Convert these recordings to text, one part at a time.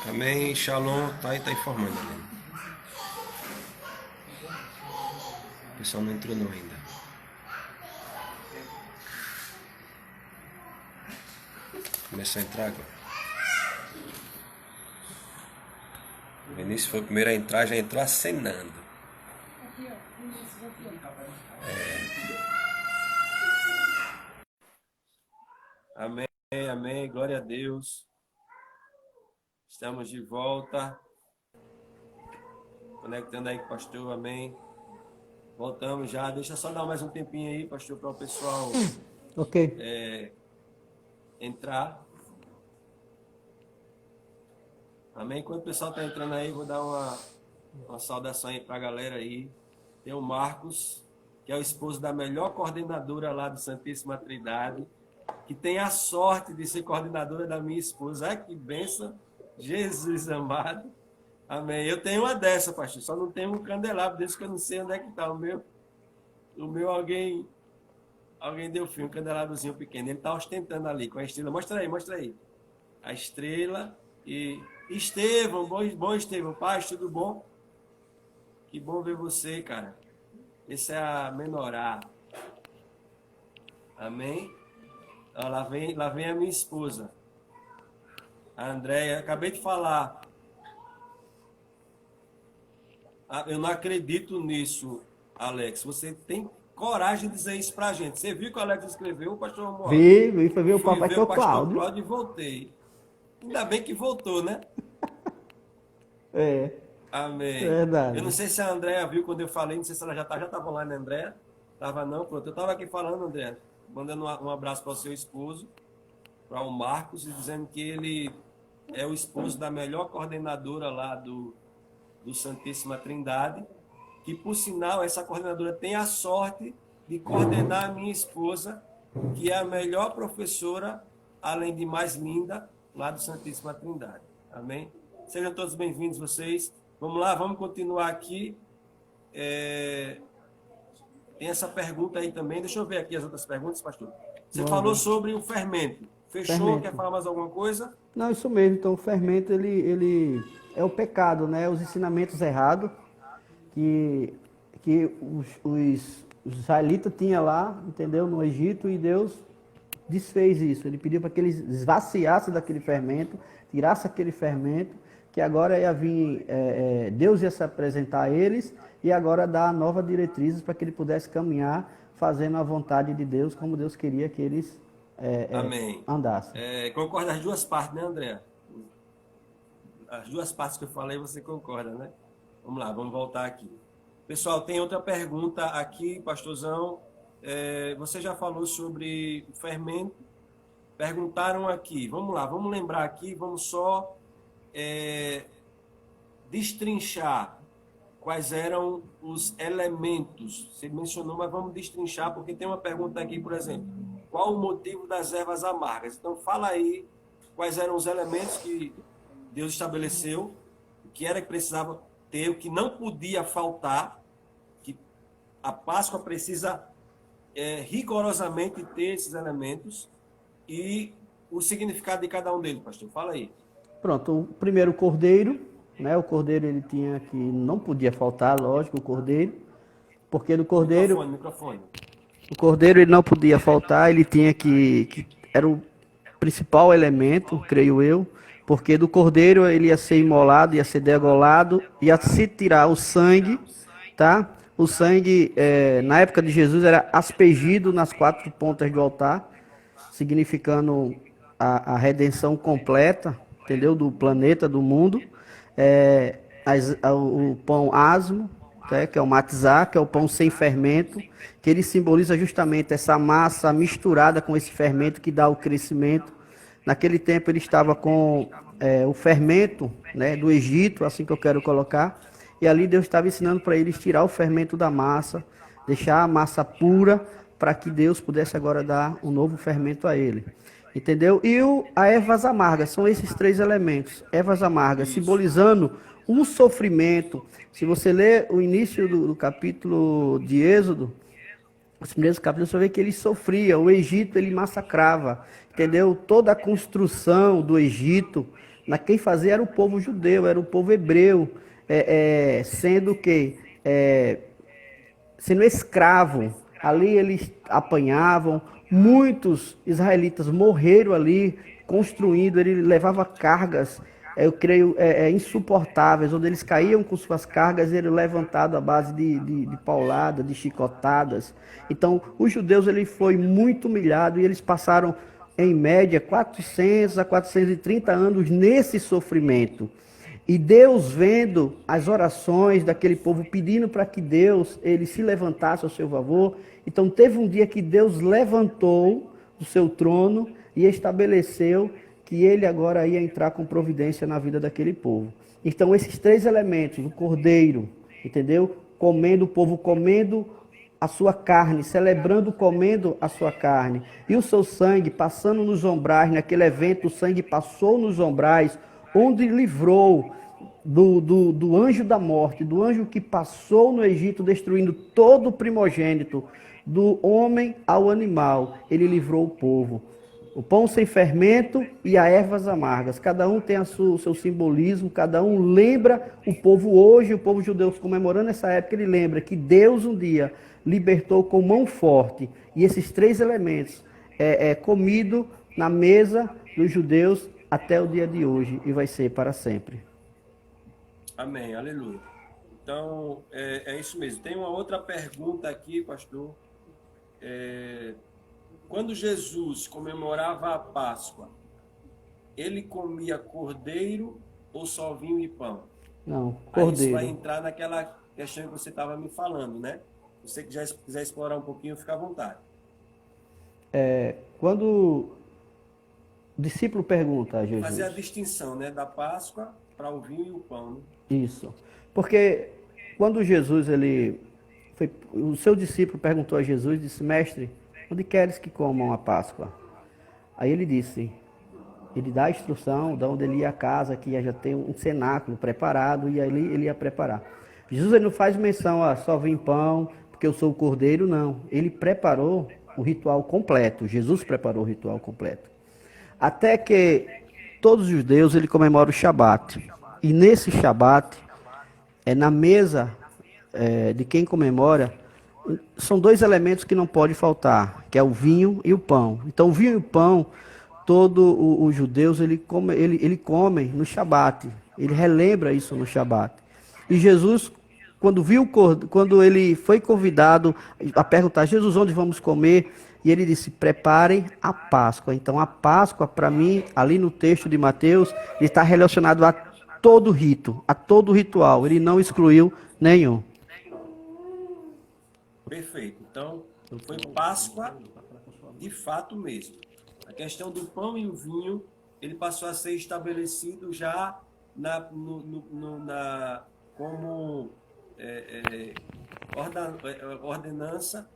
Amém. Shalom. Tá informando, Helena. O pessoal não entrou não ainda. Começou a entrar agora. O Vinícius foi o primeiro a entrar, já entrou acenando. Amém, amém, glória a Deus. Estamos de volta. Conectando aí com o pastor, amém. Voltamos já. Deixa só dar mais um tempinho aí, pastor, para o pessoal entrar. Amém. Enquanto o pessoal está entrando aí, vou dar uma saudação aí para a galera aí. Tem o Marcos, que é o esposo da melhor coordenadora lá do Santíssima Trindade, que tem a sorte de ser coordenadora da minha esposa. Ai, que bênção! Jesus amado. Amém. Eu tenho uma dessa, pastor. Só não tenho um candelabro desse que eu não sei onde é que está. O meu alguém deu fim, um candelabrozinho pequeno. Ele está ostentando ali com a estrela. Mostra aí. A estrela e... Estevão, bom Estevão. Paz, tudo bom? Que bom ver você, cara. Esse é a menorá. Amém? Ó, lá vem a minha esposa. A Andréia, acabei de falar. Eu não acredito nisso, Alex. Você tem coragem de dizer isso pra gente. Você viu que o Alex escreveu, o pastor Romualdo? Foi ver o papai que é o Cláudio. E voltei. Ainda bem que voltou, né? É. Amém. Verdade. Eu não sei se a Andréia viu quando eu falei, não sei se ela já estava online, né, Andréia? Tava não, pronto. Eu estava aqui falando, Andréia, mandando um abraço para o seu esposo, para o Marcos, e dizendo que ele é o esposo da melhor coordenadora lá do Santíssima Trindade, que, por sinal, essa coordenadora tem a sorte de coordenar a minha esposa, que é a melhor professora, além de mais linda, lá do Santíssima Trindade. Amém? Sejam todos bem-vindos, vocês. Vamos lá, vamos continuar aqui. Tem essa pergunta aí também. Deixa eu ver aqui as outras perguntas, pastor. Você falou sobre o fermento. Fechou? Fermento. Quer falar mais alguma coisa? Não, isso mesmo. Então, o fermento, ele é o pecado, né? Os ensinamentos errados que os israelitas tinham lá, entendeu? No Egito, e Deus desfez isso. Ele pediu para que eles esvaziassem daquele fermento, tirassem aquele fermento, que agora ia vir, Deus ia se apresentar a eles e agora dar nova diretrizes para que ele pudesse caminhar fazendo a vontade de Deus, como Deus queria que eles andassem. Concorda as duas partes, né, André? As duas partes que eu falei, você concorda, né? Vamos lá, vamos voltar aqui. Pessoal, tem outra pergunta aqui, pastorzão. Você já falou sobre o fermento. Perguntaram aqui. Vamos lá, vamos lembrar aqui, vamos só destrinchar quais eram os elementos. Você mencionou, mas vamos destrinchar, porque tem uma pergunta aqui, por exemplo. Qual o motivo das ervas amargas? Então, fala aí quais eram os elementos que Deus estabeleceu, o que era que precisava ter, o que não podia faltar, que a Páscoa precisa rigorosamente ter esses elementos, e o significado de cada um deles, pastor. Fala aí. Pronto, o primeiro, o cordeiro, né? O cordeiro, ele tinha que, não podia faltar, lógico, o cordeiro, porque do cordeiro... Microfone. O cordeiro, ele não podia faltar, ele tinha que era o principal elemento, creio eu, porque do cordeiro ele ia ser imolado, ia ser degolado, ia se tirar o sangue, tá? O sangue, na época de Jesus, era aspergido nas quatro pontas do altar, significando a redenção completa, entendeu? Do planeta, do mundo. O pão asmo, que é o matzá, que é o pão sem fermento, que ele simboliza justamente essa massa misturada com esse fermento que dá o crescimento. Naquele tempo ele estava com o fermento, né, do Egito, assim que eu quero colocar, e ali Deus estava ensinando para eles tirar o fermento da massa, deixar a massa pura, para que Deus pudesse agora dar um novo fermento a ele. Entendeu? E a ervas amargas, são esses três elementos. Ervas amargas, simbolizando um sofrimento. Se você ler o início do capítulo de Êxodo, os primeiros capítulos, você vê que ele sofria, o Egito ele massacrava. entendeu? Toda a construção do Egito, quem fazia era o povo judeu, era o povo hebreu, sendo que sendo escravo. Ali eles apanhavam, muitos israelitas morreram ali construindo, ele levava cargas, eu creio, insuportáveis, onde eles caíam com suas cargas e eram levantados à base de paulada, de chicotadas. Então, os judeus ele foi muito humilhado e eles passaram, em média, 400 a 430 anos nesse sofrimento. E Deus vendo as orações daquele povo, pedindo para que Deus ele se levantasse ao seu favor. Então teve um dia que Deus levantou do seu trono e estabeleceu que ele agora ia entrar com providência na vida daquele povo. Então esses três elementos, o cordeiro, entendeu? Comendo, o povo comendo a sua carne, celebrando, comendo a sua carne. E o seu sangue passando nos ombrais, naquele evento o sangue passou nos ombrais, onde livrou do anjo da morte, do anjo que passou no Egito, destruindo todo o primogênito, do homem ao animal, ele livrou o povo. O pão sem fermento e as ervas amargas, cada um tem o seu simbolismo, cada um lembra o povo hoje, o povo judeu comemorando essa época, ele lembra que Deus um dia libertou com mão forte, e esses três elementos comido na mesa dos judeus até o dia de hoje, e vai ser para sempre. Amém, aleluia. Então, é isso mesmo. Tem uma outra pergunta aqui, pastor. Quando Jesus comemorava a Páscoa, ele comia cordeiro ou só vinho e pão? Não, cordeiro. Aí isso vai entrar naquela questão que você estava me falando, né? Se você quiser explorar um pouquinho, fica à vontade. Quando o discípulo pergunta a Jesus... Fazer a distinção, né, da Páscoa para o vinho e o pão, né? Isso. Porque quando Jesus, o seu discípulo perguntou a Jesus, disse, mestre, onde queres que comam a Páscoa? Aí ele disse, ele dá a instrução de onde ele ia à casa, que já tem um cenáculo preparado, e ali ele ia preparar. Jesus ele não faz menção a só vim pão, porque eu sou o cordeiro, não. Ele preparou o ritual completo, Jesus preparou o ritual completo. Até que todos os judeus ele comemora o Shabat. E nesse Shabat, na mesa de quem comemora, são dois elementos que não pode faltar, que é o vinho e o pão. Então o vinho e o pão, todos os judeus ele comem no Shabat. Ele relembra isso no Shabat. E Jesus, quando ele foi convidado a perguntar, Jesus, onde vamos comer? E ele disse, preparem a Páscoa. Então a Páscoa, para mim, ali no texto de Mateus, está relacionado a todo rito, a todo ritual. Ele não excluiu nenhum. Perfeito. Então, foi Páscoa de fato mesmo. A questão do pão e o vinho, ele passou a ser estabelecido já como ordenança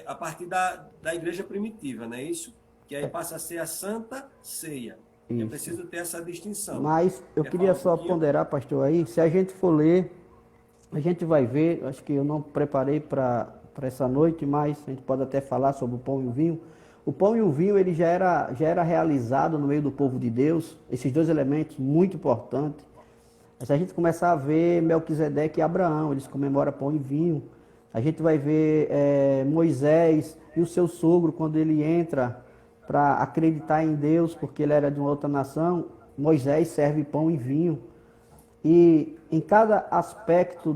a partir da igreja primitiva, não é isso? Que aí passa a ser a Santa Ceia. Isso. É preciso ter essa distinção. Mas eu queria só ponderar, pastor, aí, se a gente for ler, a gente vai ver, acho que eu não preparei para essa noite, mas a gente pode até falar sobre o pão e o vinho. O pão e o vinho ele já era realizado no meio do povo de Deus, esses dois elementos muito importantes. Se a gente começar a ver Melquisedeque e Abraão, eles comemoram pão e vinho. A gente vai ver Moisés e o seu sogro, quando ele entra para acreditar em Deus, porque ele era de uma outra nação, Moisés serve pão e vinho. E em cada aspecto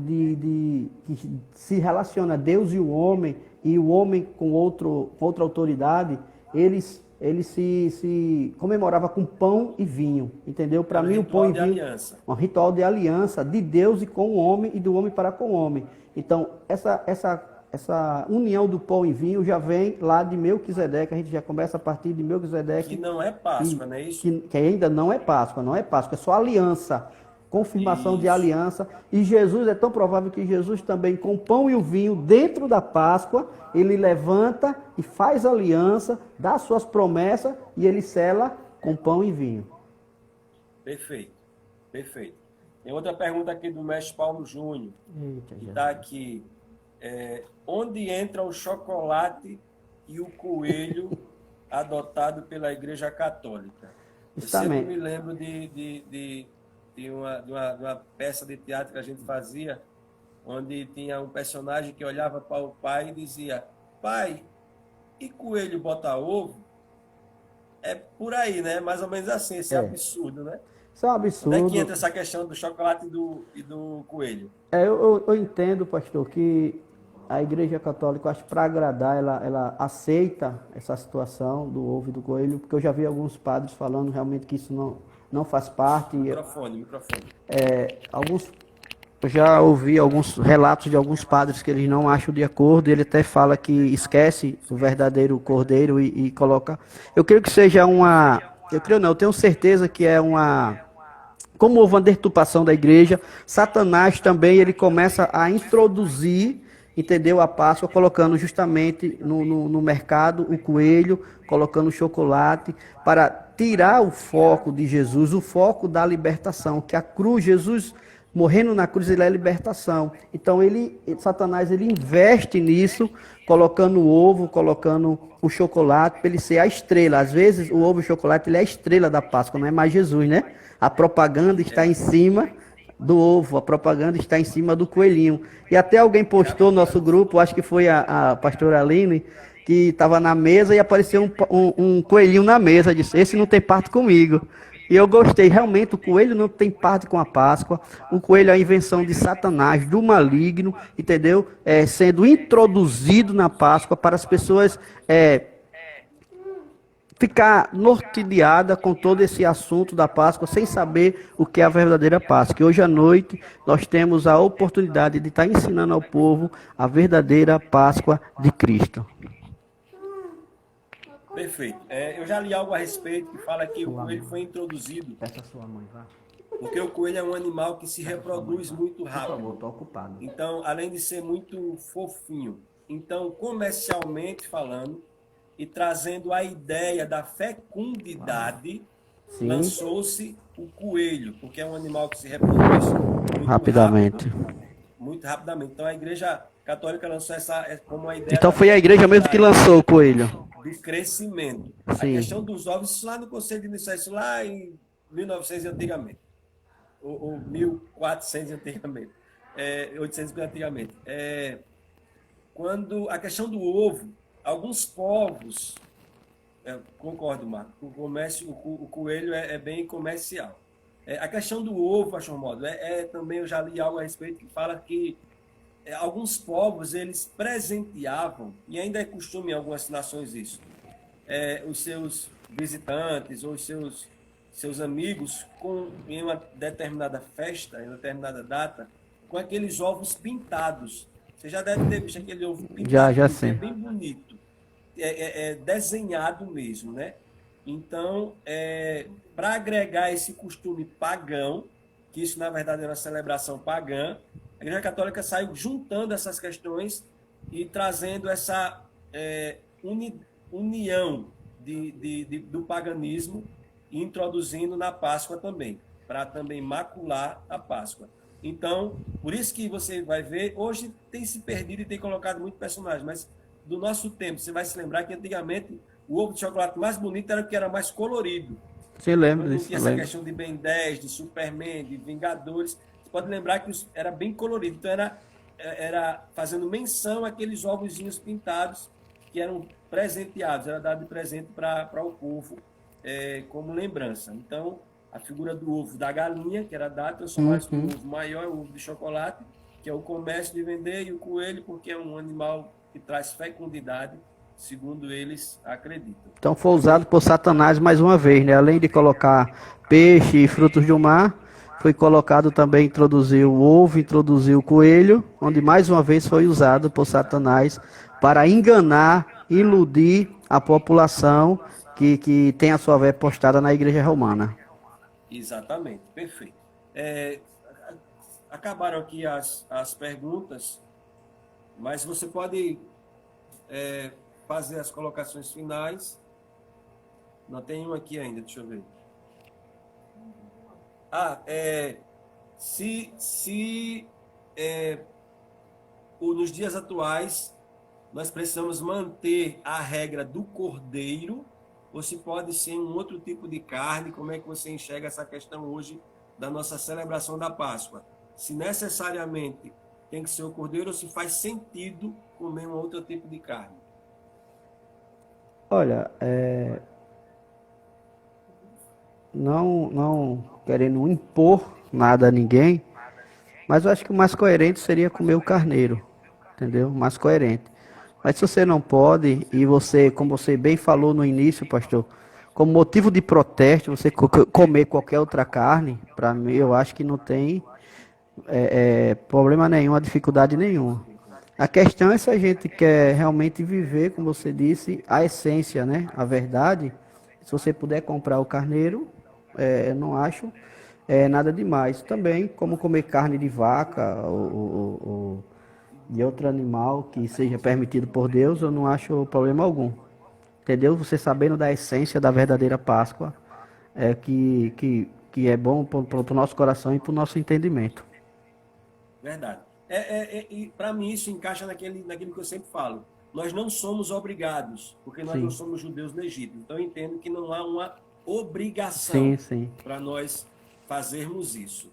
que se relaciona Deus e o homem com outra autoridade, eles se comemorava com pão e vinha, entendeu? Para mim o pão e vinho é um ritual de aliança de Deus e com o homem e do homem para com o homem. Então essa união do pão e vinho já vem lá de Melquisedeque, a gente já começa a partir de Melquisedeque. Que não é Páscoa, não é isso? Que ainda não é Páscoa, é só aliança. Confirmação de aliança, e Jesus, é tão provável que Jesus também, com o pão e o vinho, dentro da Páscoa, ele levanta e faz aliança, dá suas promessas, e ele sela com pão e vinho. Perfeito, perfeito. Tem outra pergunta aqui do mestre Paulo Júnior, que está aqui. Onde entra o chocolate e o coelho adotado pela Igreja Católica. Eu sempre me lembro de uma peça de teatro que a gente fazia, onde tinha um personagem que olhava para o pai e dizia: pai, e coelho bota ovo? É por aí, né? Mais ou menos assim, esse absurdo, né? Isso é um Onde é que absurdo. entra essa questão do chocolate e do coelho? Eu entendo, pastor, que a Igreja Católica, eu acho, para agradar, ela aceita essa situação do ovo e do coelho, porque eu já vi alguns padres falando realmente que isso não faz parte. Microfone. Alguns, eu já ouvi alguns relatos de alguns padres que eles não acham de acordo, e ele até fala que esquece o verdadeiro cordeiro e coloca. Eu creio que seja uma. Eu creio não, eu tenho certeza que é uma. Como houve uma deturpação da igreja, Satanás também ele começa a introduzir, entendeu, a Páscoa, colocando justamente no mercado o coelho, colocando o chocolate, para tirar o foco de Jesus, o foco da libertação, que a cruz, Jesus morrendo na cruz, ele é libertação. Então Satanás ele investe nisso, colocando o ovo, colocando o chocolate, para ele ser a estrela. Às vezes o ovo e o chocolate ele é a estrela da Páscoa, não é mais Jesus, né? A propaganda está em cima do ovo, a propaganda está em cima do coelhinho. E até alguém postou no nosso grupo, acho que foi a pastora Aline, que estava na mesa e apareceu um coelhinho na mesa. Disse: esse não tem parte comigo. E eu gostei, realmente o coelho não tem parte com a Páscoa. O coelho é a invenção de Satanás, do maligno, entendeu? Sendo introduzido na Páscoa para as pessoas ficar norteada com todo esse assunto da Páscoa, sem saber o que é a verdadeira Páscoa. E hoje à noite nós temos a oportunidade de estar ensinando ao povo a verdadeira Páscoa de Cristo. Perfeito. Eu já li algo a respeito que fala que o coelho foi introduzido. Peça a sua mãe, vá. Porque o coelho é um animal que se reproduz muito rápido. Por favor, estou ocupado. Então, além de ser muito fofinho, então, comercialmente falando, e trazendo a ideia da fecundidade, lançou-se o coelho, porque é um animal que se reproduz muito rapidamente. Muito rapidamente. Então, a Igreja Católica lançou essa como a ideia. Então, foi a igreja mesmo que lançou o coelho. Do crescimento. Sim. A questão dos ovos, isso lá no Conselho de Nicéia, isso lá em 1900 antigamente. Ou 1400 antigamente. 800 antigamente. Quando a questão do ovo, alguns povos, concordo, Marco, o comércio, o coelho é bem comercial. A questão do ovo, acho modo, também eu já li algo a respeito que fala que alguns povos eles presenteavam, e ainda é costume em algumas nações isso, os seus visitantes ou os seus amigos em uma determinada festa, em uma determinada data, com aqueles ovos pintados. Você já deve ter visto aquele ovo pintado, já sim. É bem bonito, desenhado mesmo, né? Então, para agregar esse costume pagão, que isso na verdade é uma celebração pagã, a Igreja Católica saiu juntando essas questões e trazendo essa união do paganismo e introduzindo na Páscoa também, para também macular a Páscoa. Então, por isso que você vai ver, hoje tem se perdido e tem colocado muito personagem, mas do nosso tempo, você vai se lembrar que antigamente o ovo de chocolate mais bonito era o que era mais colorido. Você lembra disso? Não tinha essa questão de Ben 10, de Superman, de Vingadores. Você pode lembrar que era bem colorido. Então, era fazendo menção àqueles ovozinhos pintados que eram presenteados, era dado de presente para o povo como lembrança. Então, a figura do ovo da galinha, que era dada, transformou-se no ovo maior, o ovo de chocolate, que é o comércio de vender, e o coelho, porque é um animal que traz fecundidade, segundo eles acreditam. Então foi usado por Satanás mais uma vez, né? Além de colocar peixe e frutos do mar, foi colocado também, introduziu o ovo, introduziu o coelho, onde mais uma vez foi usado por Satanás para enganar, iludir a população que tem a sua fé postada na Igreja Romana. Exatamente, perfeito. Acabaram aqui as perguntas, mas você pode fazer as colocações finais. Não tem uma aqui ainda, deixa eu ver. Nos dias atuais nós precisamos manter a regra do cordeiro ou se pode ser um outro tipo de carne. Como é que você enxerga essa questão hoje da nossa celebração da Páscoa? Se necessariamente tem que ser o cordeiro ou se faz sentido comer um outro tipo de carne? Olha, não querendo impor nada a ninguém, mas eu acho que o mais coerente seria comer o carneiro, entendeu? O mais coerente. Mas se você não pode, e você, como você bem falou no início, pastor, como motivo de protesto, você comer qualquer outra carne, para mim, eu acho que não tem problema nenhum, dificuldade nenhuma. A questão é se a gente quer realmente viver, como você disse, a essência, né? A verdade. Se você puder comprar o carneiro, eu não acho nada demais. Também, como comer carne de vaca ou de outro animal que seja permitido por Deus, eu não acho problema algum. Entendeu? Você sabendo da essência da verdadeira Páscoa, que é bom para o nosso coração e para o nosso entendimento. Verdade. E para mim isso encaixa naquilo que eu sempre falo. Nós não somos obrigados, porque nós não Sim, somos judeus no Egito. Então eu entendo que não há uma obrigação sim, sim. para nós fazermos isso.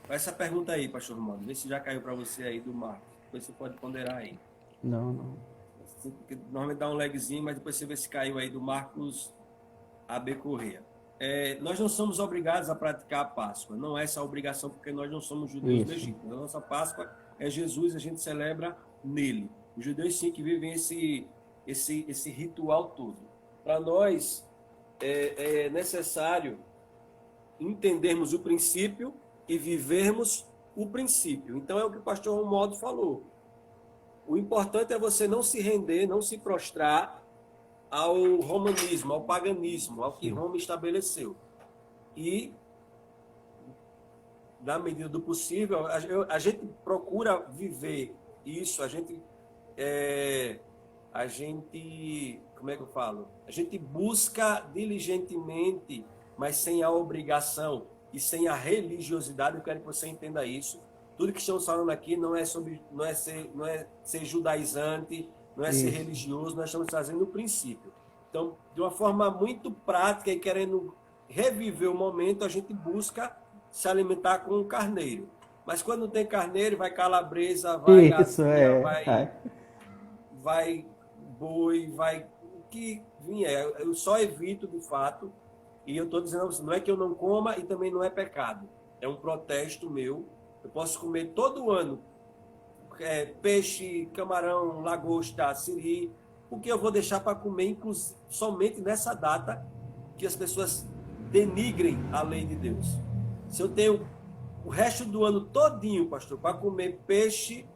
Essa pergunta aí, pastor Romano, vê se já caiu para você aí do Marcos. Depois você pode ponderar aí. Não, não. Normalmente dá um lagzinho, mas depois você vê se caiu aí do Marcos AB Corrêa. Nós não somos obrigados a praticar a Páscoa. Não é essa a obrigação, porque nós não somos judeus no Isso. Egito. A nossa Páscoa é Jesus, a gente celebra nele. Os judeus sim que vivem esse ritual todo. Para nós é necessário entendermos o princípio e vivermos o princípio. Então é o que o pastor Romualdo falou. O importante é você não se render, não se prostrar ao romanismo, ao paganismo, ao que Roma estabeleceu. E, na medida do possível, a gente procura viver isso, a gente, como é que eu falo? A gente busca diligentemente, mas sem a obrigação e sem a religiosidade. Eu quero que você entenda isso. Tudo que estamos falando aqui não é ser judaizante, não é ser religioso, nós estamos trazendo o princípio. Então, de uma forma muito prática e querendo reviver o momento, a gente busca se alimentar com o carneiro. Mas quando não tem carneiro, vai calabresa, vai Isso asinha, é. vai boi, vai o que vier. Eu só evito, de fato, e eu estou dizendo, não é que eu não coma e também não é pecado. É um protesto meu. Eu posso comer todo ano peixe, camarão, lagosta, siri, porque eu vou deixar para comer somente nessa data que as pessoas denigrem a lei de Deus. Se eu tenho o resto do ano todinho, pastor, para comer peixe,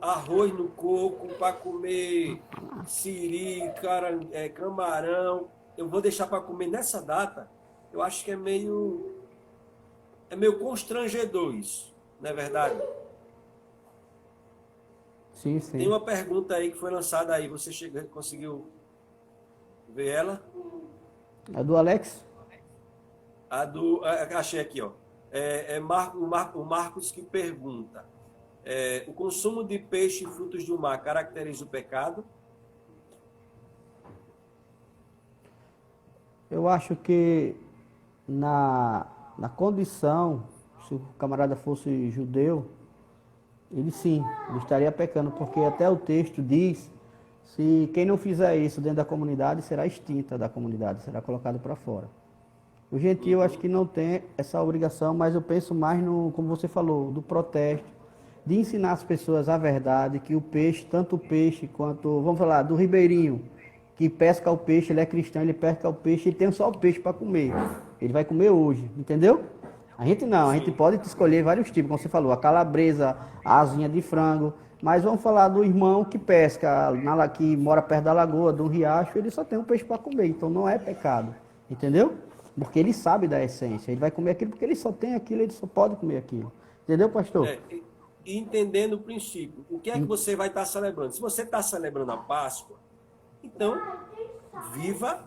arroz no coco, para comer siri, camarão, eu vou deixar para comer nessa data, eu acho que é meio constrangedor isso, não é verdade? Sim, Tem sim. uma pergunta aí que foi lançada aí, você conseguiu ver ela? É do Alex? Achei aqui, ó. O Marcos que pergunta: o consumo de peixe e frutos do mar caracteriza o pecado? Eu acho que na condição, se o camarada fosse judeu, ele estaria pecando, porque até o texto diz, se quem não fizer isso dentro da comunidade, será extinta da comunidade, será colocado para fora. O gentil acho que não tem essa obrigação, mas eu penso mais no, como você falou, do protesto, de ensinar as pessoas a verdade, que o peixe, tanto o peixe quanto, vamos falar, do ribeirinho, que pesca o peixe, ele é cristão, ele pesca o peixe e tem só o peixe para comer. Ele vai comer hoje, entendeu? A gente não, a gente pode escolher vários tipos, como você falou, a calabresa, a asinha de frango, mas vamos falar do irmão que pesca, que mora perto da lagoa, de um riacho, ele só tem um peixe para comer, então não é pecado, entendeu? Porque ele sabe da essência, ele vai comer aquilo porque ele só tem aquilo, ele só pode comer aquilo. Entendeu, pastor? E entendendo o princípio, o que é que você vai estar celebrando? Se você está celebrando a Páscoa, então viva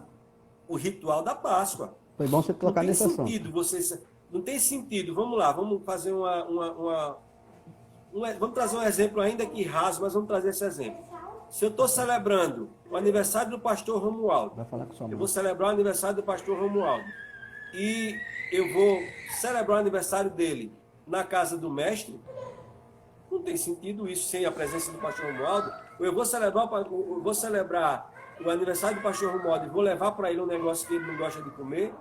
o ritual da Páscoa. Foi bom você tocar nesse assunto. Não tem sentido. Vamos lá, vamos fazer vamos trazer um exemplo ainda que raso, mas vamos trazer esse exemplo. Se eu estou celebrando o aniversário do pastor Romualdo, Vai falar com sua mãe. eu vou celebrar o aniversário do pastor Romualdo, e eu vou celebrar o aniversário dele na casa do mestre, não tem sentido isso sem a presença do pastor Romualdo. Eu vou celebrar o aniversário do pastor Romualdo e vou levar para ele um negócio que ele não gosta de comer.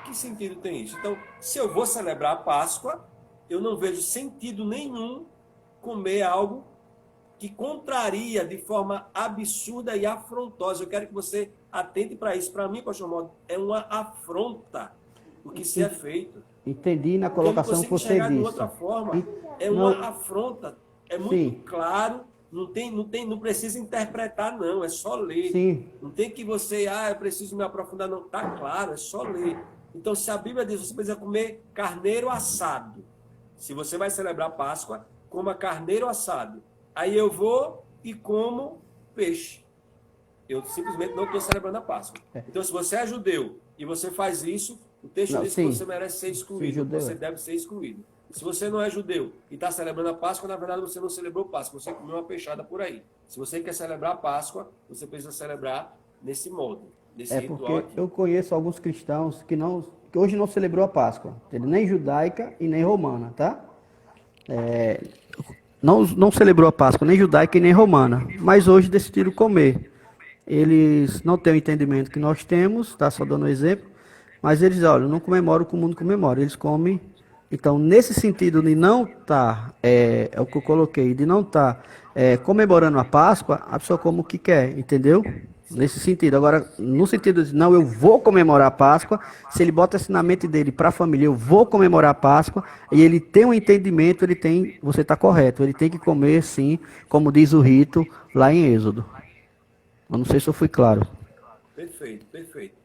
Que sentido tem isso? Então, se eu vou celebrar a Páscoa, eu não vejo sentido nenhum comer algo que contraria de forma absurda e afrontosa. Eu quero que você atente para isso. Para mim, pastor Romualdo, é uma afronta o que se é feito. Entendi na colocação que você disse. De outra forma, é uma afronta. É muito claro. Não precisa interpretar, não. É só ler. Sim. Não tem que você, eu preciso me aprofundar, não. Está claro, é só ler. Então, se a Bíblia diz, você precisa comer carneiro assado. Se você vai celebrar a Páscoa, coma carneiro assado. Aí eu vou e como peixe. Eu simplesmente não estou celebrando a Páscoa. Então, se você é judeu e você faz isso, o texto diz que você merece ser excluído. Você deve ser excluído. Se você não é judeu e está celebrando a Páscoa, na verdade você não celebrou Páscoa, você comeu uma peixada por aí. Se você quer celebrar a Páscoa, você precisa celebrar nesse modo, nesse ritual porque aqui. eu conheço alguns cristãos que hoje não celebrou a Páscoa, nem judaica e nem romana, tá? Não celebrou a Páscoa, nem judaica e nem romana, mas hoje decidiram comer. Eles não têm o entendimento que nós temos, tá? Só dando um exemplo, mas eles, olha, não comemoram o que o mundo comemora, eles comem. Então, nesse sentido de não estar, é o que eu coloquei, de não estar comemorando a Páscoa, a pessoa come o que quer, entendeu? Nesse sentido. Agora, no sentido de, não, eu vou comemorar a Páscoa, se ele bota isso na mente dele para a família, eu vou comemorar a Páscoa, e ele tem um entendimento, você está correto, ele tem que comer, sim, como diz o rito, lá em Êxodo. Eu não sei se eu fui claro. Perfeito, perfeito.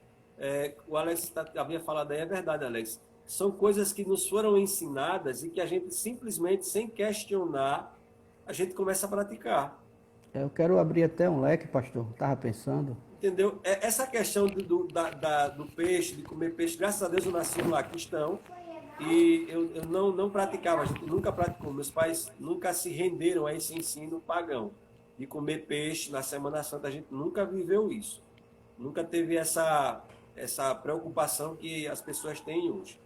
O Alex havia falado aí, é verdade, Alex. São coisas que nos foram ensinadas e que a gente simplesmente, sem questionar, a gente começa a praticar. Eu quero abrir até um leque, pastor. Estava pensando. Entendeu? Essa questão do peixe, de comer peixe, graças a Deus eu nasci lá cristão e eu não praticava, a gente nunca praticou. Meus pais nunca se renderam a esse ensino pagão de comer peixe na Semana Santa. A gente nunca viveu isso. Nunca teve essa preocupação que as pessoas têm hoje.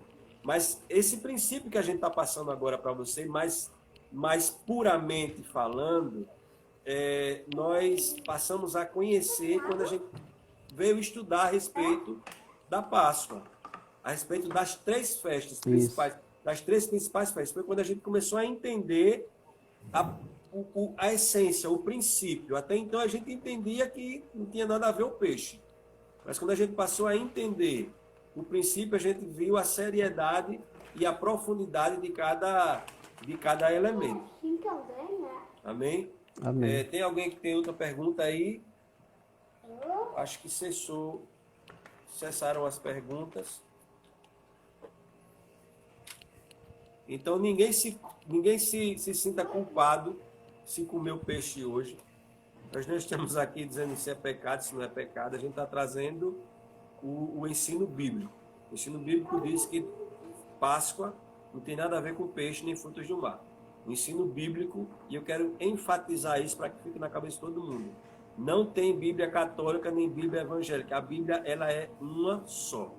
Mas esse princípio que a gente está passando agora para você, mais puramente falando, nós passamos a conhecer quando a gente veio estudar a respeito da Páscoa, a respeito das três festas principais, das três principais festas. Foi quando a gente começou a entender a essência, o princípio. Até então a gente entendia que não tinha nada a ver o peixe. Mas quando a gente passou a entender o princípio, a gente viu a seriedade e a profundidade de cada elemento. Amém? Amém. Tem alguém que tem outra pergunta aí? Acho que cessaram as perguntas. Então ninguém se sinta culpado se comer o peixe hoje. Nós não estamos aqui dizendo se é pecado, se não é pecado. A gente está trazendo o ensino bíblico. O ensino bíblico diz que Páscoa não tem nada a ver com peixe nem frutos do mar. O ensino bíblico, e eu quero enfatizar isso para que fique na cabeça de todo mundo, não tem Bíblia católica nem Bíblia evangélica. A Bíblia, ela é uma só.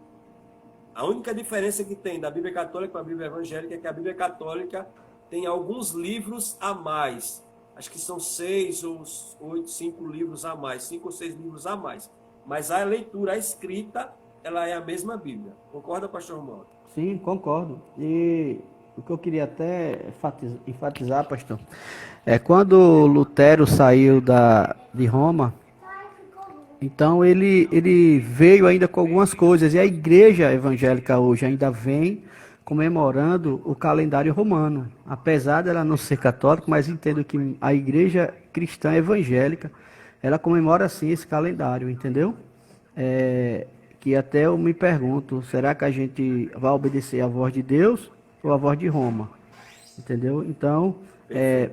A única diferença que tem da Bíblia católica para a Bíblia evangélica é que a Bíblia católica tem alguns livros a mais. Acho que são 6 ou 8, 5 livros a mais, 5 ou 6 livros a mais. Mas a leitura, a escrita, ela é a mesma Bíblia. Concorda, pastor Romualdo? Sim, concordo. E o que eu queria até enfatizar, pastor, quando Lutero saiu de Roma, então ele veio ainda com algumas coisas, e a igreja evangélica hoje ainda vem comemorando o calendário romano, apesar dela não ser católica, mas entendo que a igreja cristã evangélica, ela comemora sim esse calendário, entendeu? Que até eu me pergunto, será que a gente vai obedecer à voz de Deus ou à voz de Roma? Entendeu? Então,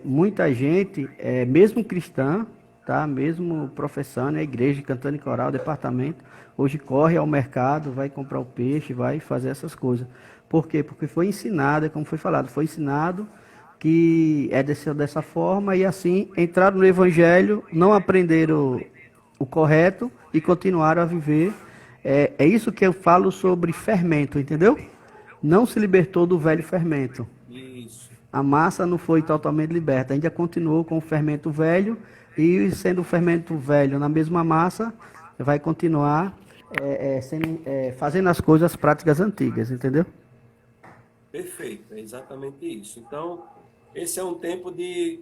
muita gente, mesmo cristã, tá? Mesmo professando, a igreja, cantando em coral, departamento, hoje corre ao mercado, vai comprar o peixe, vai fazer essas coisas. Por quê? Porque foi ensinado, como foi falado, foi ensinado que é dessa forma e assim entraram no evangelho, não aprenderam o correto e continuaram a viver. É isso que eu falo sobre fermento, entendeu? Não se libertou do velho fermento. Isso. A massa não foi totalmente liberta, ainda continuou com o fermento velho e sendo o fermento velho na mesma massa, vai continuar fazendo as coisas práticas antigas, entendeu? Perfeito, é exatamente isso. Então, esse é um tempo de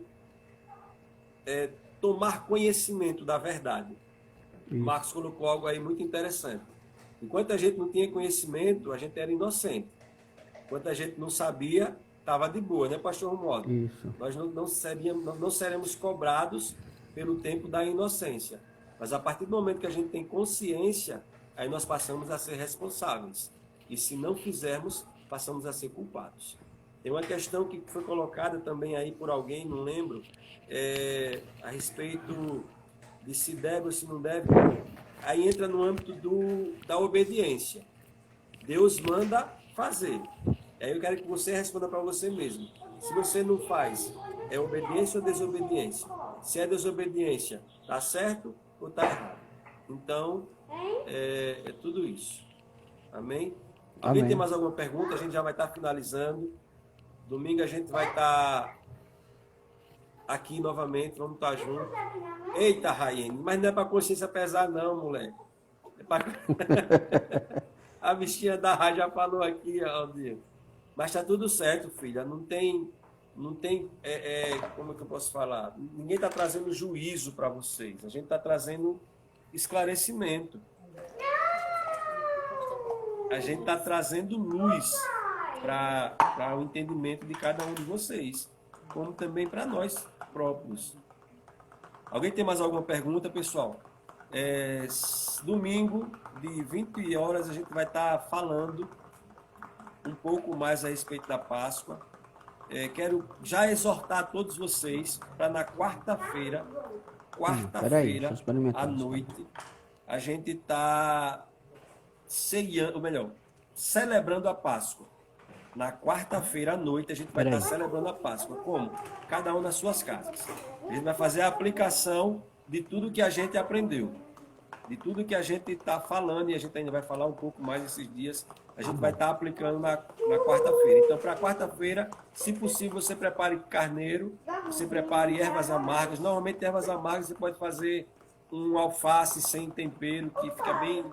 tomar conhecimento da verdade. O Marcos colocou algo aí muito interessante. Enquanto a gente não tinha conhecimento, a gente era inocente. Enquanto a gente não sabia, estava de boa, né, pastor Romualdo? Isso. Nós não seremos cobrados pelo tempo da inocência. Mas a partir do momento que a gente tem consciência, aí nós passamos a ser responsáveis. E se não fizermos, passamos a ser culpados. Tem uma questão que foi colocada também aí por alguém, não lembro, a respeito de se deve ou se não deve. Aí entra no âmbito da obediência. Deus manda fazer. Aí eu quero que você responda para você mesmo. Se você não faz, é obediência ou desobediência? Se é desobediência, está certo ou está errado? Então, é tudo isso. Amém? Alguém Amém. tem mais alguma pergunta? A gente já vai estar finalizando. Domingo a gente vai estar aqui novamente, vamos estar juntos. Eita, Raiane, mas não é para consciência pesar não, moleque. É pra... A bichinha da Rai já falou aqui, Aldir. Mas está tudo certo, filha. Não tem como é que eu posso falar? Ninguém está trazendo juízo para vocês. A gente está trazendo esclarecimento. A gente está trazendo luz para o entendimento de cada um de vocês, como também para nós próprios. Alguém tem mais alguma pergunta, pessoal? Domingo, de 20 horas, a gente vai estar falando um pouco mais a respeito da Páscoa. Quero já exortar todos vocês para na quarta-feira à noite, a gente está celebrando, ou melhor, celebrando a Páscoa. Na quarta-feira à noite a gente vai estar celebrando a Páscoa. Como? Cada um nas suas casas. A gente vai fazer a aplicação de tudo que a gente aprendeu. De tudo que a gente está falando, e a gente ainda vai falar um pouco mais esses dias, a gente vai estar aplicando na quarta-feira. Então, para quarta-feira, se possível, você prepare carneiro, você prepare ervas amargas. Normalmente, ervas amargas, você pode fazer um alface sem tempero, que fica bem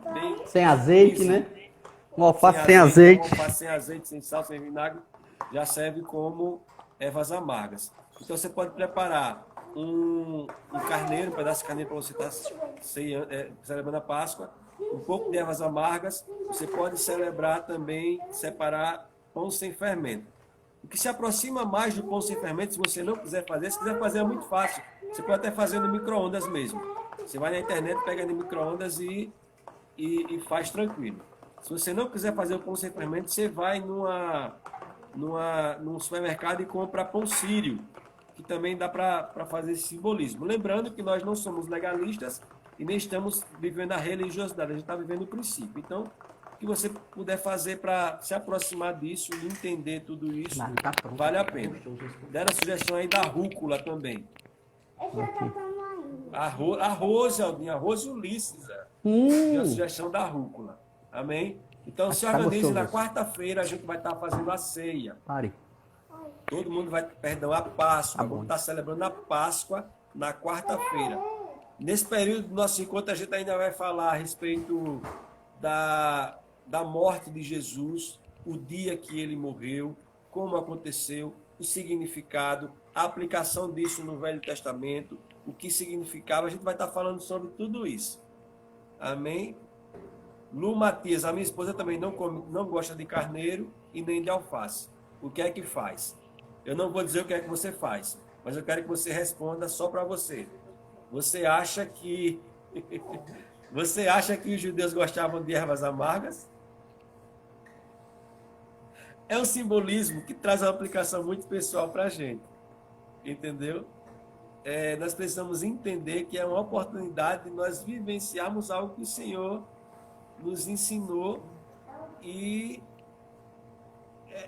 sem azeite, easy, né? Um alface sem azeite. Um alface sem azeite, sem sal, sem vinagre, já serve como ervas amargas. Então, você pode preparar um carneiro, um pedaço de carneiro para você estar celebrando a Páscoa, um pouco de ervas amargas. Você pode celebrar também, separar pão sem fermento. O que se aproxima mais do pão sem fermento, se você não quiser fazer, se quiser fazer é muito fácil. Você pode até fazer no micro-ondas mesmo. Você vai na internet, pega no micro-ondas e faz tranquilo. Se você não quiser fazer o pão sem fermento, você vai num supermercado e compra pão sírio, que também dá para fazer esse simbolismo. Lembrando que nós não somos legalistas e nem estamos vivendo a religiosidade, a gente está vivendo o princípio. Então, o que você puder fazer para se aproximar disso e entender tudo isso, vale a pena. Deram a sugestão aí da rúcula também. Arroz, Aldinho, arroz e Ulisses. Deu a sugestão da rúcula. Amém? Então, se organize na quarta-feira, a gente vai estar fazendo a ceia. Todo mundo vai, a Páscoa. Vamos estar celebrando a Páscoa na quarta-feira. Nesse período do nosso encontro, a gente ainda vai falar a respeito da morte de Jesus, o dia que ele morreu, como aconteceu, o significado, a aplicação disso no Velho Testamento, o que significava. A gente vai estar falando sobre tudo isso. Amém? Lu Matias, a minha esposa também não gosta de carneiro e nem de alface. O que é que faz? Eu não vou dizer o que é que você faz, mas eu quero que você responda só para você. Você acha que os judeus gostavam de ervas amargas? É um simbolismo que traz uma aplicação muito pessoal para a gente. Entendeu? Nós precisamos entender que é uma oportunidade de nós vivenciarmos algo que o Senhor nos ensinou e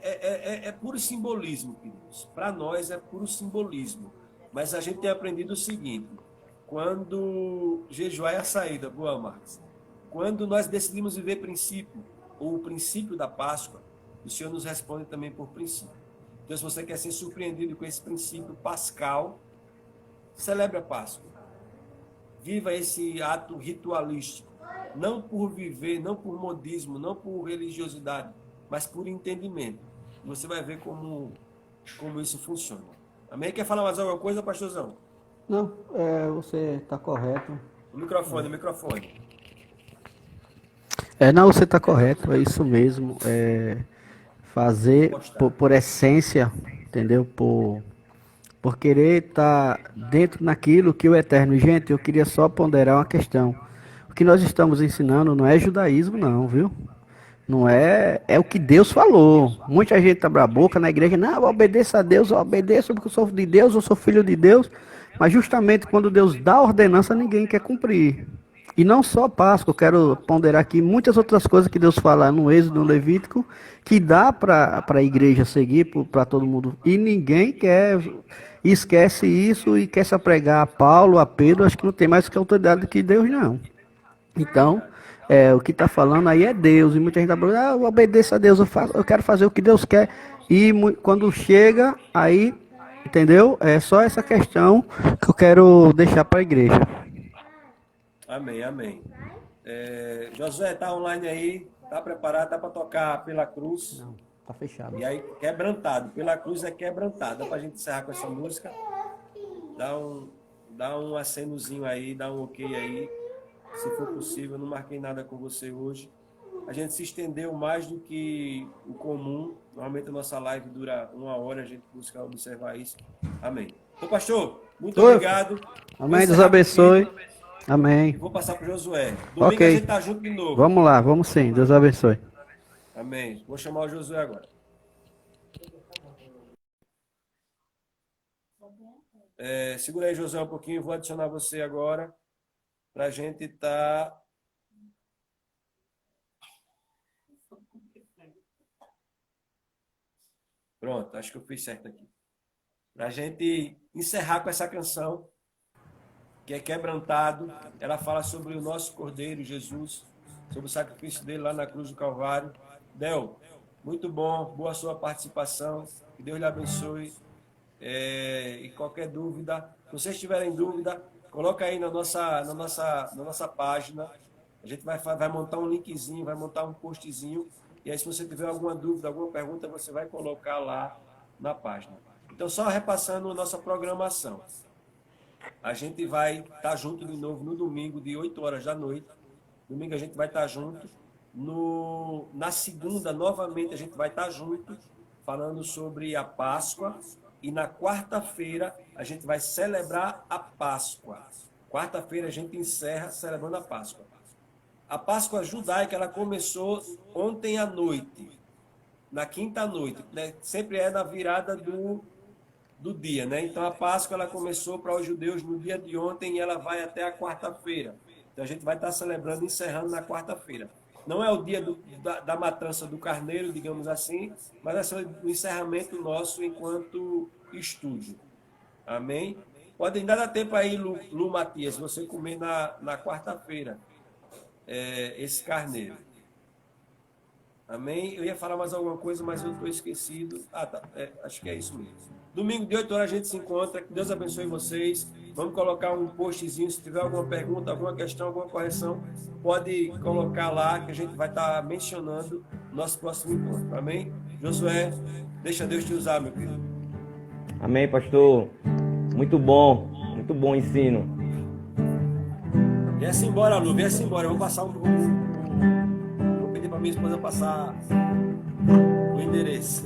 é puro simbolismo, queridos. Para nós é puro simbolismo. Mas a gente tem aprendido o seguinte: quando jejuar é a saída, boa, Marcos. Quando nós decidimos viver princípio, ou o princípio da Páscoa, o Senhor nos responde também por princípio. Então, se você quer ser surpreendido com esse princípio pascal, celebre a Páscoa. Viva esse ato ritualístico. Não por viver, não por modismo, não por religiosidade, mas por entendimento. Você vai ver como isso funciona. Amém? Quer falar mais alguma coisa, pastorzão? Não, você está correto. O microfone. Não, você está correto, é isso mesmo. Fazer por essência, entendeu? Por querer estar dentro naquilo que o Eterno... Gente, eu queria só ponderar uma questão. O que nós estamos ensinando não é judaísmo, não, viu? Não é o que Deus falou. Muita gente abre a boca na igreja, não, eu obedeço a Deus, eu obedeço porque eu sou de Deus, eu sou filho de Deus. Mas justamente quando Deus dá a ordenança, ninguém quer cumprir. E não só a Páscoa, eu quero ponderar aqui muitas outras coisas que Deus fala no Êxodo, no Levítico, que dá para a igreja seguir, para todo mundo. E ninguém quer, esquece isso e quer se apregar a Paulo, a Pedro, acho que não tem mais que autoridade que Deus, não. Então, o que está falando aí é Deus. E muita gente está falando, eu obedeço a Deus, eu quero fazer o que Deus quer. E quando chega, aí, entendeu? É só essa questão que eu quero deixar para a igreja. Amém. Josué, tá online aí? Tá preparado? Dá para tocar Pela Cruz? Não, tá fechado. E aí, quebrantado. Pela Cruz é quebrantado. Dá pra gente encerrar com essa música? Dá um acenozinho aí, dá um ok aí. Se for possível, eu não marquei nada com você hoje. A gente se estendeu mais do que o comum. Normalmente a nossa live dura 1 hora, a gente busca observar isso. Amém. Então, pastor, muito obrigado. Amém, Deus abençoe. Amém. Vou passar para o Josué. Domingo okay. A gente tá junto de novo. Vamos lá, vamos sim. Deus abençoe. Amém. Vou chamar o Josué agora. Segura aí, Josué, um pouquinho. Vou adicionar você agora para a gente estar... Pronto, acho que eu fiz certo aqui. Para a gente encerrar com essa canção, que é quebrantado. Ela fala sobre o nosso Cordeiro, Jesus, sobre o sacrifício dele lá na cruz do Calvário. Del, muito bom, boa sua participação, que Deus lhe abençoe. E qualquer dúvida, se vocês tiverem dúvida, coloca aí na nossa página. A gente vai montar um linkzinho, vai montar um postzinho, e aí se você tiver alguma dúvida, alguma pergunta, você vai colocar lá na página. Então, só repassando a nossa programação. A gente vai estar junto de novo no domingo, de 8 horas da noite. Domingo a gente vai estar junto. Na segunda, novamente, a gente vai estar junto, falando sobre a Páscoa. E na quarta-feira, a gente vai celebrar a Páscoa. Quarta-feira, a gente encerra celebrando a Páscoa. A Páscoa judaica, ela começou ontem à noite, na quinta-noite, né? Sempre é na virada do dia, né? Então a Páscoa ela começou para os judeus no dia de ontem e ela vai até a quarta-feira. Então a gente vai estar celebrando, encerrando na quarta-feira. Não é o dia da matança do carneiro, digamos assim, mas é só o encerramento nosso enquanto estúdio. Amém? Pode ainda dar tempo aí, Lu Matias, você comer na quarta-feira esse carneiro. Amém? Eu ia falar mais alguma coisa, mas eu estou esquecido. Tá. Acho que é isso mesmo. Domingo de 8 horas a gente se encontra. Que Deus abençoe vocês. Vamos colocar um postzinho. Se tiver alguma pergunta, alguma questão, alguma correção, pode colocar lá que a gente vai estar mencionando no nosso próximo encontro. Amém? Josué, deixa Deus te usar, meu querido. Amém, pastor. Muito bom o ensino. Vem-se embora, Lu, vem-se embora. Eu vou passar vou pedir para minha esposa passar o endereço.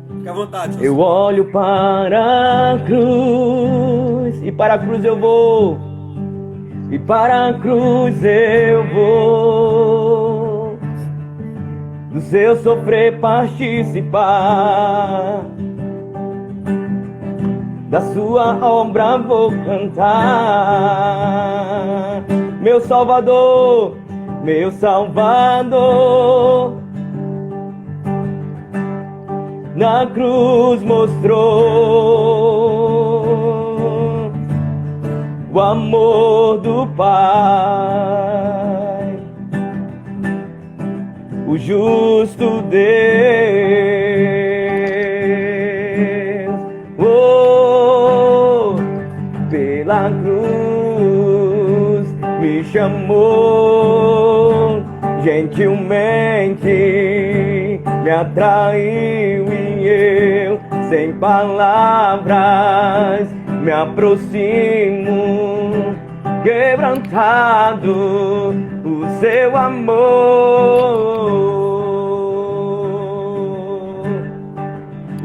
Fique à vontade, Josué. Eu olho para a cruz, e para a cruz eu vou, e para a cruz eu vou, do seu sofrer participar, da sua obra vou cantar. Meu Salvador meu Salvador. Na cruz mostrou o amor do Pai, o justo Deus. Oh, pela cruz me chamou, gentilmente me atraiu e eu, sem palavras, me aproximo, quebrantado o seu amor,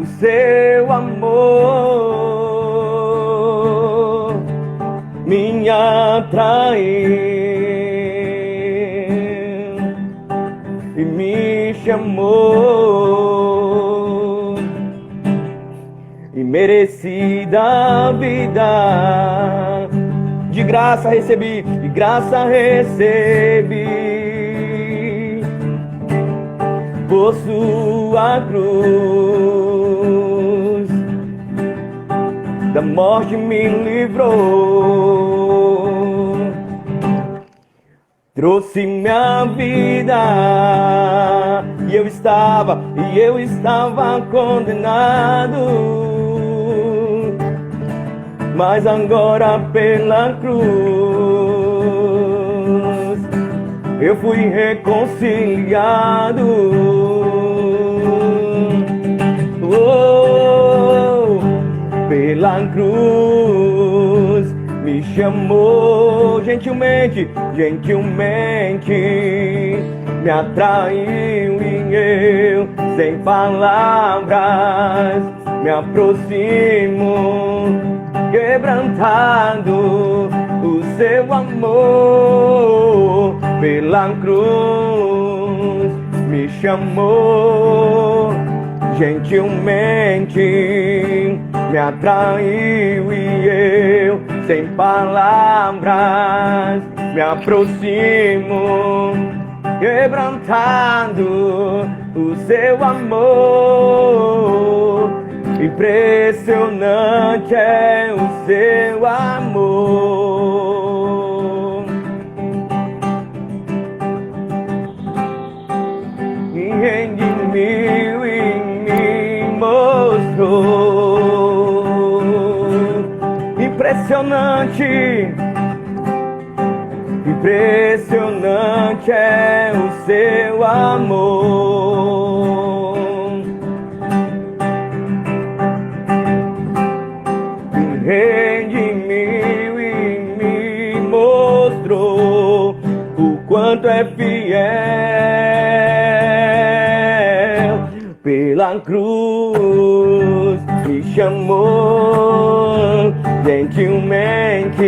o seu amor me atraiu e me chamou, e merecida vida de graça recebi, de graça recebi, por sua cruz da morte me livrou, trouxe minha vida, e eu estava condenado, mas agora pela cruz eu fui reconciliado. Oh, pela cruz me chamou, gentilmente me atraiu e eu, sem palavras, me aproximo, quebrantado o seu amor. Pela cruz me chamou, gentilmente me atraiu e eu, sem palavras, me aproximo, quebrantado o seu amor. Impressionante é o seu amor, me redimiu e me mostrou. Impressionante, impressionante é o seu amor. Redimiu e me mostrou o quanto é fiel. Pela cruz me chamou, gentilmente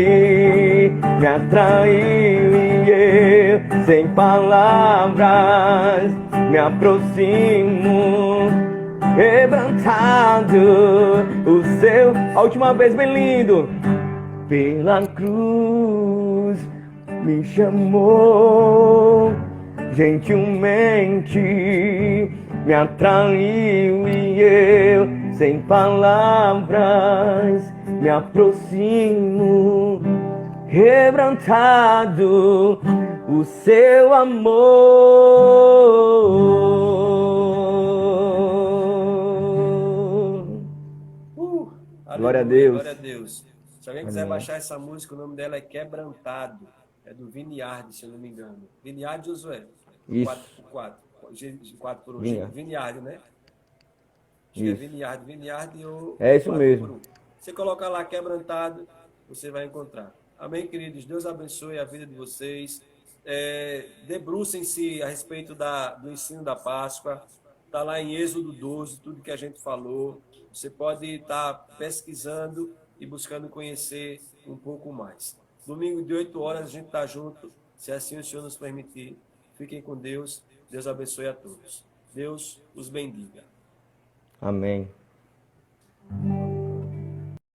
me atraiu e eu, sem palavras, me aproximo, quebrantado o seu. A última vez, bem lindo. Pela cruz me chamou, gentilmente me atraiu e eu, sem palavras, me aproximo, quebrantado o seu amor. Glória a Deus. Glória a Deus. Se alguém quiser baixar essa música, o nome dela é Quebrantado. É do Viniardi, se eu não me engano. Viniardi Josué. Isso. 4 por 1. Viniardi, né? Acho que é Viniardi ou... É isso mesmo. Você colocar lá Quebrantado, você vai encontrar. Amém, queridos? Deus abençoe a vida de vocês. Debrucem-se a respeito do ensino da Páscoa. Está lá em Êxodo 12, tudo que a gente falou. Você pode estar pesquisando e buscando conhecer um pouco mais. Domingo de 8 horas a gente está junto, se assim o Senhor nos permitir. Fiquem com Deus. Deus abençoe a todos. Deus os bendiga. Amém.